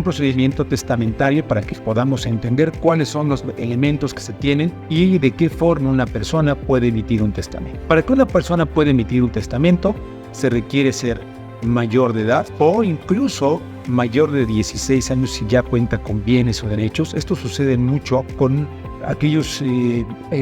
procedimiento testamentario para que podamos entender cuáles son los elementos que se tienen y de qué forma una persona puede emitir un testamento. Para que una persona pueda emitir un testamento, se requiere ser mayor de edad o incluso mayor de 16 años si ya cuenta con bienes o derechos. Esto sucede mucho con aquellos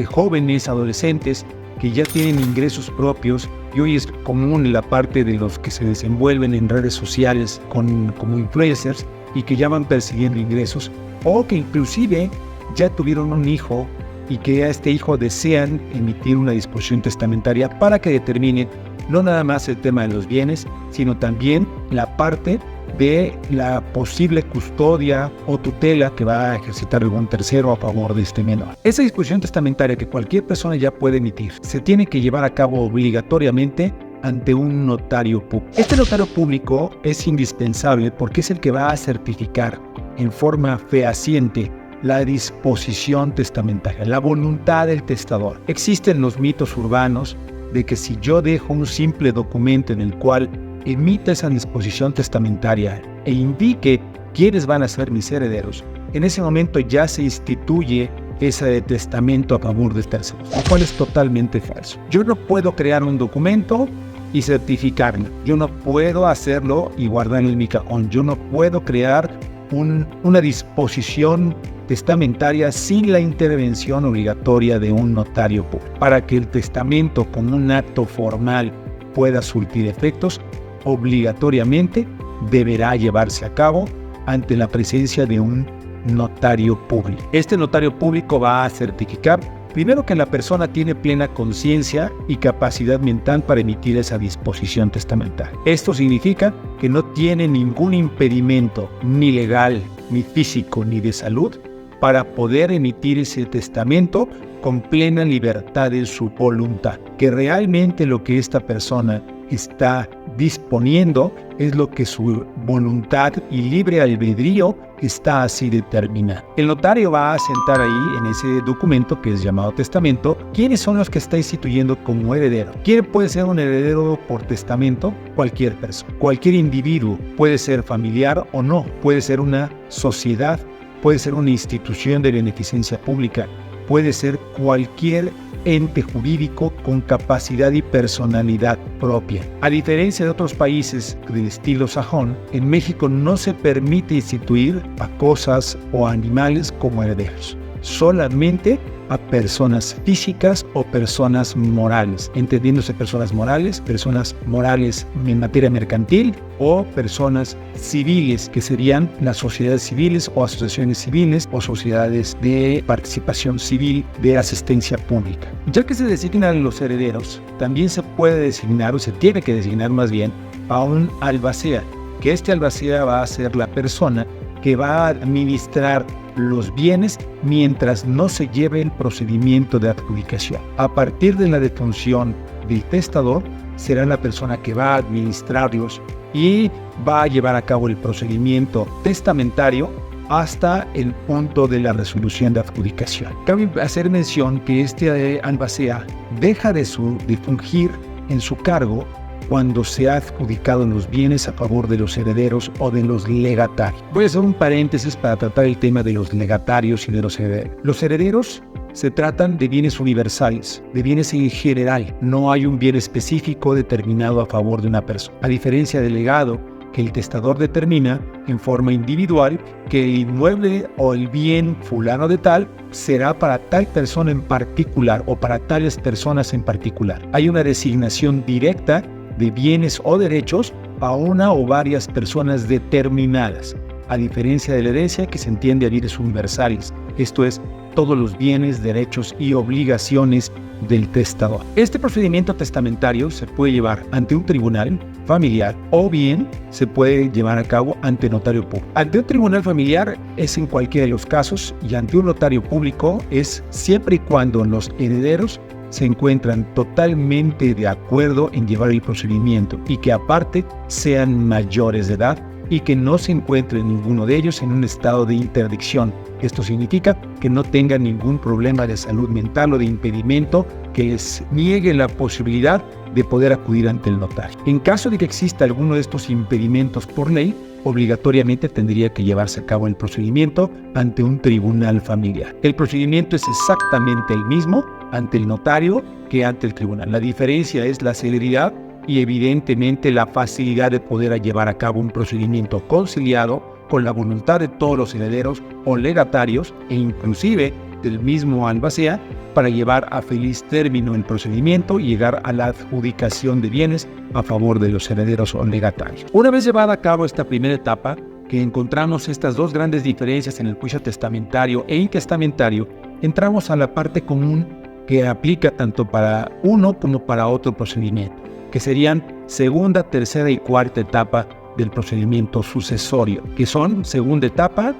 jóvenes, adolescentes que ya tienen ingresos propios, y hoy es común en la parte de los que se desenvuelven en redes sociales como influencers y que ya van persiguiendo ingresos, o que inclusive ya tuvieron un hijo y que a este hijo desean emitir una disposición testamentaria para que determine no nada más el tema de los bienes, sino también la parte de la posible custodia o tutela que va a ejercitar algún tercero a favor de este menor. Esa disposición testamentaria que cualquier persona ya puede emitir se tiene que llevar a cabo obligatoriamente ante un notario público. Este notario público es indispensable porque es el que va a certificar en forma fehaciente la disposición testamentaria, la voluntad del testador. Existen los mitos urbanos de que si yo dejo un simple documento en el cual emita esa disposición testamentaria e indique quiénes van a ser mis herederos, en ese momento ya se instituye ese testamento a favor del tercero, lo cual es totalmente falso. Yo no puedo crear un documento y certificarlo. Yo no puedo hacerlo y guardarlo en mi cajón. Yo no puedo crear una disposición testamentaria sin la intervención obligatoria de un notario público. Para que el testamento como un acto formal pueda surtir efectos, obligatoriamente deberá llevarse a cabo ante la presencia de un notario público. Este notario público va a certificar primero que la persona tiene plena conciencia y capacidad mental para emitir esa disposición testamentaria. Esto significa que no tiene ningún impedimento, ni legal, ni físico, ni de salud, para poder emitir ese testamento con plena libertad de su voluntad. Que realmente lo que esta persona está disponiendo es lo que su voluntad y libre albedrío está así determinado. El notario va a asentar ahí en ese documento que es llamado testamento quiénes son los que está instituyendo como heredero. ¿Quién puede ser un heredero por testamento? Cualquier persona, cualquier individuo, puede ser familiar o no, puede ser una sociedad, puede ser una institución de beneficencia pública, puede ser cualquier ente jurídico con capacidad y personalidad propia. A diferencia de otros países del estilo sajón, en México no se permite instituir a cosas o animales como herederos, solamente a personas físicas o personas morales, entendiéndose personas morales en materia mercantil o personas civiles, que serían las sociedades civiles o asociaciones civiles o sociedades de participación civil de asistencia pública. Ya que se designan los herederos, también se puede designar, o se tiene que designar más bien, a un albacea, que este albacea va a ser la persona que va a administrar los bienes mientras no se lleve el procedimiento de adjudicación. A partir de la defunción del testador, será la persona que va a administrarlos y va a llevar a cabo el procedimiento testamentario hasta el punto de la resolución de adjudicación. Cabe hacer mención que este albacea deja de fungir en su cargo cuando se ha adjudicado los bienes a favor de los herederos o de los legatarios. Voy a hacer un paréntesis para tratar el tema de los legatarios y de los herederos. Los herederos se tratan de bienes universales, de bienes en general. No hay un bien específico determinado a favor de una persona. A diferencia del legado, que el testador determina en forma individual que el inmueble o el bien fulano de tal será para tal persona en particular o para tales personas en particular. Hay una designación directa de bienes o derechos a una o varias personas determinadas, a diferencia de la herencia que se entiende a bienes universales, esto es, todos los bienes, derechos y obligaciones del testador. Este procedimiento testamentario se puede llevar ante un tribunal familiar o bien se puede llevar a cabo ante notario público. Ante un tribunal familiar es en cualquiera de los casos y ante un notario público es siempre y cuando los herederos se encuentran totalmente de acuerdo en llevar el procedimiento y que aparte sean mayores de edad y que no se encuentre ninguno de ellos en un estado de interdicción. Esto significa que no tengan ningún problema de salud mental o de impedimento que les niegue la posibilidad de poder acudir ante el notario. En caso de que exista alguno de estos impedimentos por ley, obligatoriamente tendría que llevarse a cabo el procedimiento ante un tribunal familiar. El procedimiento es exactamente el mismo ante el notario que ante el tribunal. La diferencia es la celeridad y evidentemente la facilidad de poder llevar a cabo un procedimiento conciliado con la voluntad de todos los herederos o legatarios e inclusive del mismo albacea para llevar a feliz término el procedimiento y llegar a la adjudicación de bienes a favor de los herederos o legatarios. Una vez llevada a cabo esta primera etapa, que encontramos estas dos grandes diferencias en el juicio testamentario e intestamentario, entramos a la parte común que aplica tanto para uno como para otro procedimiento, que serían segunda, tercera y cuarta etapa del procedimiento sucesorio, que son segunda etapa,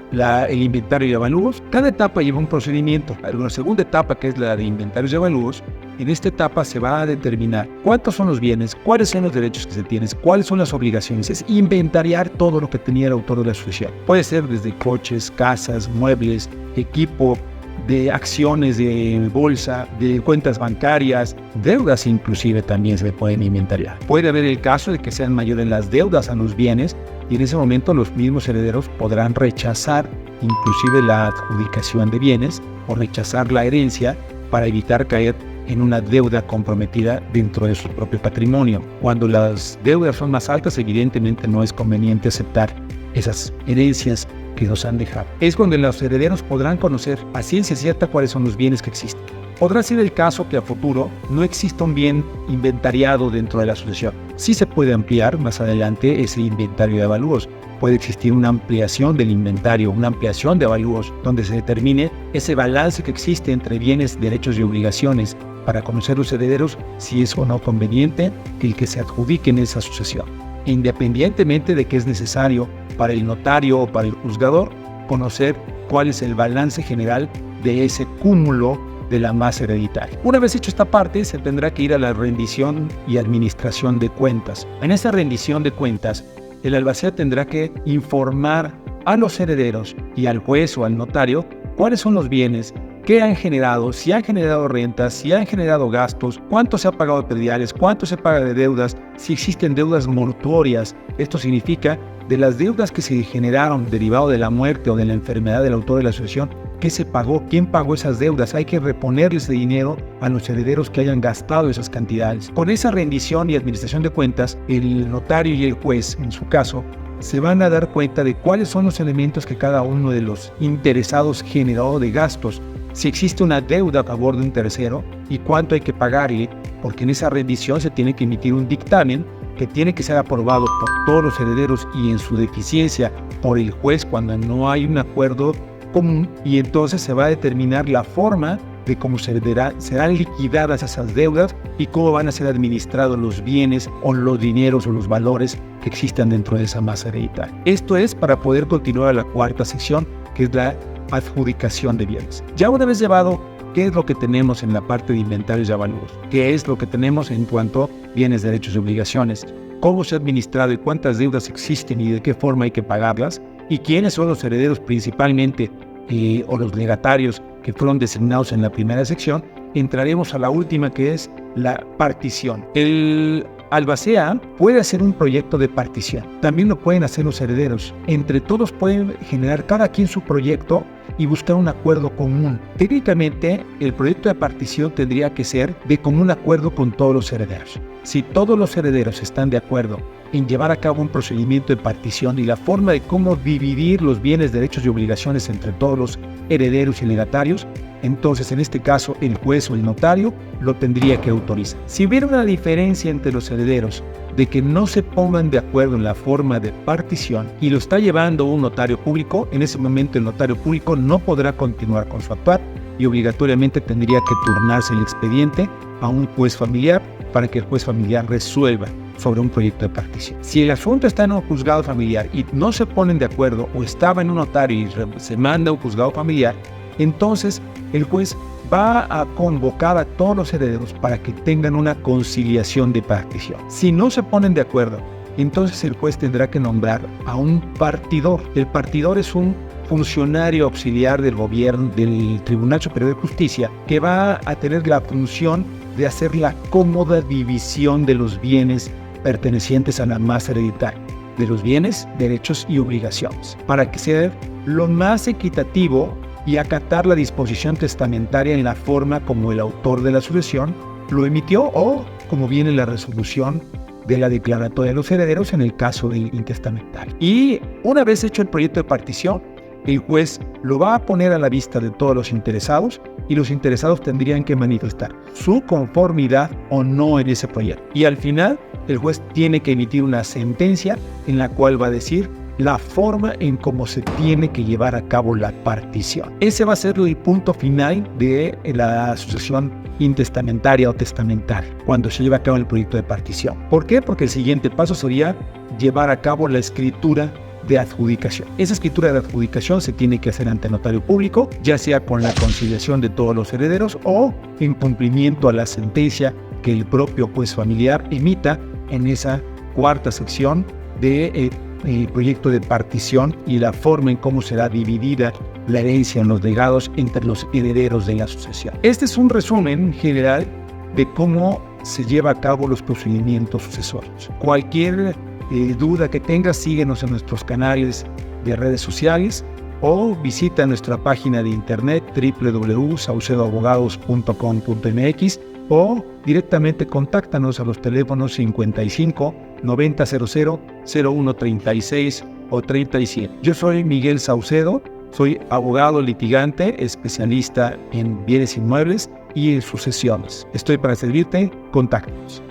el inventario y avalúos. Cada etapa lleva un procedimiento. La segunda etapa, que es la de inventarios y avalúos, en esta etapa se va a determinar cuántos son los bienes, cuáles son los derechos que se tienen, cuáles son las obligaciones. Es inventariar todo lo que tenía el autor de la sucesión. Puede ser desde coches, casas, muebles, equipo, de acciones de bolsa, de cuentas bancarias, deudas inclusive también se le pueden inventariar. Puede haber el caso de que sean mayores las deudas a los bienes y en ese momento los mismos herederos podrán rechazar inclusive la adjudicación de bienes o rechazar la herencia para evitar caer en una deuda comprometida dentro de su propio patrimonio. Cuando las deudas son más altas, evidentemente no es conveniente aceptar esas herencias que nos han dejado. Es cuando los herederos podrán conocer a ciencia cierta cuáles son los bienes que existen. Podrá ser el caso que a futuro no exista un bien inventariado dentro de la sucesión. Sí se puede ampliar más adelante ese inventario de avalúos. Puede existir una ampliación del inventario, una ampliación de avalúos, donde se determine ese balance que existe entre bienes, derechos y obligaciones para conocer los herederos si es o no conveniente el que se adjudiquen esa sucesión, independientemente de que es necesario para el notario o para el juzgador conocer cuál es el balance general de ese cúmulo de la masa hereditaria. Una vez hecho esta parte, se tendrá que ir a la rendición y administración de cuentas. En esa rendición de cuentas, el albacea tendrá que informar a los herederos y al juez o al notario cuáles son los bienes, qué han generado, si han generado rentas, si han generado gastos, cuánto se ha pagado de prediales, cuánto se paga de deudas, si existen deudas mortuorias. Esto significa de las deudas que se generaron derivado de la muerte o de la enfermedad del autor de la sucesión, ¿qué se pagó? ¿Quién pagó esas deudas? Hay que reponerle ese dinero a los herederos que hayan gastado esas cantidades. Con esa rendición y administración de cuentas, el notario y el juez, en su caso, se van a dar cuenta de cuáles son los elementos que cada uno de los interesados generó de gastos, si existe una deuda a favor de un tercero y cuánto hay que pagarle, porque en esa rendición se tiene que emitir un dictamen que tiene que ser aprobado por todos los herederos y en su deficiencia por el juez cuando no hay un acuerdo común, y entonces se va a determinar la forma de cómo serán liquidadas esas deudas y cómo van a ser administrados los bienes o los dineros o los valores que existan dentro de esa masa hereditaria. Esto es para poder continuar a la cuarta sección, que es la adjudicación de bienes. Ya una vez llevado qué es lo que tenemos en la parte de inventarios y avalúos, qué es lo que tenemos en cuanto a bienes, derechos y obligaciones, cómo se ha administrado y cuántas deudas existen y de qué forma hay que pagarlas, y quiénes son los herederos principalmente o los legatarios que fueron designados en la primera sección, entraremos a la última, que es la partición. El albacea puede hacer un proyecto de partición, también lo pueden hacer los herederos. Entre todos pueden generar cada quien su proyecto y buscar un acuerdo común. Técnicamente, el proyecto de partición tendría que ser de común acuerdo con todos los herederos. Si todos los herederos están de acuerdo en llevar a cabo un procedimiento de partición y la forma de cómo dividir los bienes, derechos y obligaciones entre todos los herederos y legatarios, entonces en este caso el juez o el notario lo tendría que autorizar. Si hubiera una diferencia entre los herederos de que no se pongan de acuerdo en la forma de partición y lo está llevando un notario público, en ese momento el notario público no podrá continuar con su actuar y obligatoriamente tendría que turnarse el expediente a un juez familiar para que el juez familiar resuelva sobre un proyecto de partición. Si el asunto está en un juzgado familiar y no se ponen de acuerdo o estaba en un notario y se manda a un juzgado familiar, entonces el juez va a convocar a todos los herederos para que tengan una conciliación de partición. Si no se ponen de acuerdo, entonces el juez tendrá que nombrar a un partidor. El partidor es un funcionario auxiliar del gobierno, del Tribunal Superior de Justicia, que va a tener la función de hacer la cómoda división de los bienes pertenecientes a la masa hereditaria. de los bienes, derechos y obligaciones, para que sea lo más equitativo y acatar la disposición testamentaria en la forma como el autor de la sucesión lo emitió o como viene la resolución de la declaratoria de los herederos en el caso del intestamentario. Y una vez hecho el proyecto de partición, el juez lo va a poner a la vista de todos los interesados y los interesados tendrían que manifestar su conformidad o no en ese proyecto. Y al final, el juez tiene que emitir una sentencia en la cual va a decir la forma en cómo se tiene que llevar a cabo la partición. Ese va a ser el punto final de la sucesión intestamentaria o testamentaria, cuando se lleva a cabo el proyecto de partición. ¿Por qué? Porque el siguiente paso sería llevar a cabo la escritura de adjudicación. Esa escritura de adjudicación se tiene que hacer ante notario público, ya sea con la conciliación de todos los herederos o en cumplimiento a la sentencia que el propio juez familiar emita en esa cuarta sección de el proyecto de partición y la forma en cómo será dividida la herencia en los legados entre los herederos de la sucesión. Este es un resumen general de cómo se lleva a cabo los procedimientos sucesorios. Cualquier duda que tengas, síguenos en nuestros canales de redes sociales o visita nuestra página de internet www.saucedoabogados.com.mx o directamente contáctanos a los teléfonos 55 90 00 01 36 o 37. Yo soy Miguel Saucedo, soy abogado litigante, especialista en bienes inmuebles y en sucesiones. Estoy para servirte, contáctanos.